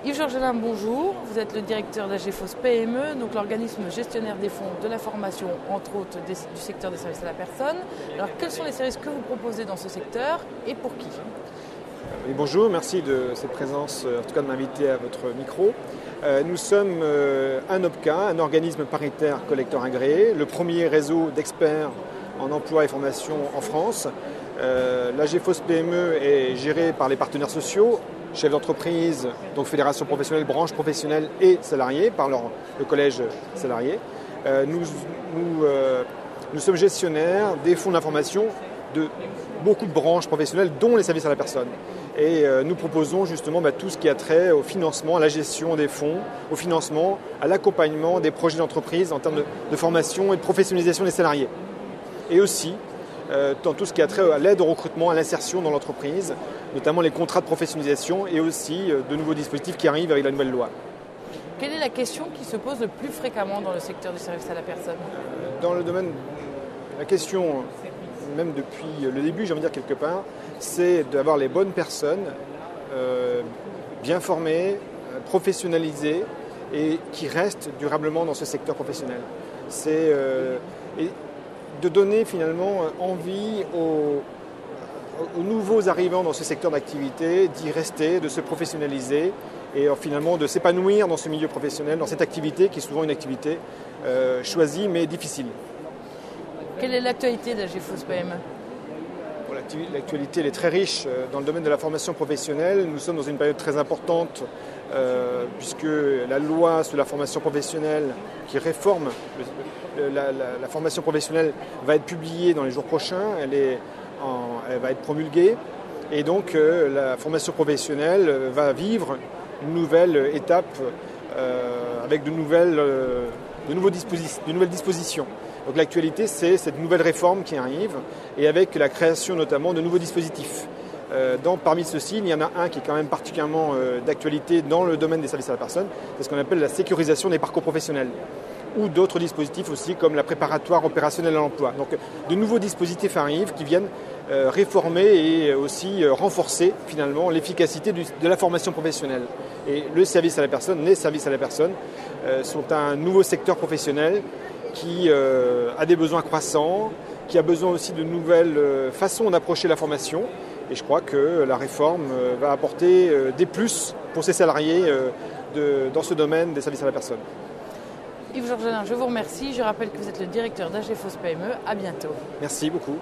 Yves Georgelin, bonjour. Vous êtes le directeur d'AGFOS PME, donc l'organisme gestionnaire des fonds de la formation, entre autres du secteur des services à la personne. Alors, quels sont les services que vous proposez dans ce secteur et pour qui ? Oui, bonjour, merci de cette présence, en tout cas de m'inviter à votre micro. Nous sommes un OPCA, un organisme paritaire collecteur agréé, le premier réseau d'experts en emploi et formation en France. L'AGFOS PME est géré par les partenaires sociaux, chefs d'entreprise, donc fédération professionnelle, branche professionnelle et salariés, par le collège salarié. Nous sommes gestionnaires des fonds d'information de beaucoup de branches professionnelles, dont les services à la personne. Et nous proposons justement tout ce qui a trait au financement, à la gestion des fonds, au financement, à l'accompagnement des projets d'entreprise en termes de formation et de professionnalisation des salariés. Et aussi dans tout ce qui a trait à l'aide au recrutement, à l'insertion dans l'entreprise, notamment les contrats de professionnalisation et aussi de nouveaux dispositifs qui arrivent avec la nouvelle loi. Quelle est la question qui se pose le plus fréquemment dans le secteur du service à la personne ? Dans le domaine, la question, même depuis le début, j'ai envie de dire quelque part, c'est d'avoir les bonnes personnes bien formées, professionnalisées et qui restent durablement dans ce secteur professionnel. C'est de donner finalement envie aux nouveaux arrivants dans ce secteur d'activité d'y rester, de se professionnaliser et finalement de s'épanouir dans ce milieu professionnel, dans cette activité qui est souvent une activité choisie mais difficile. Quelle est l'actualité d'AGFOS PME ? L'actualité elle est très riche dans le domaine de la formation professionnelle. Nous sommes dans une période très importante puisque la loi sur la formation professionnelle qui réforme la formation professionnelle va être publiée dans les jours prochains. Elle va être promulguée et donc la formation professionnelle va vivre une nouvelle étape avec de nouvelles dispositions. Donc l'actualité, c'est cette nouvelle réforme qui arrive et avec la création notamment de nouveaux dispositifs. Parmi ceux-ci, il y en a un qui est quand même particulièrement d'actualité dans le domaine des services à la personne, c'est ce qu'on appelle la sécurisation des parcours professionnels ou d'autres dispositifs aussi comme la préparatoire opérationnelle à l'emploi. Donc de nouveaux dispositifs arrivent qui viennent réformer et aussi renforcer finalement l'efficacité de la formation professionnelle. Et le service à la personne, les services à la personne sont un nouveau secteur professionnel qui a des besoins croissants, qui a besoin aussi de nouvelles façons d'approcher la formation. Et je crois que la réforme va apporter des plus pour ces salariés dans ce domaine des services à la personne. Yves Georgelin, je vous remercie. Je rappelle que vous êtes le directeur d'AGFOS PME. À bientôt. Merci beaucoup.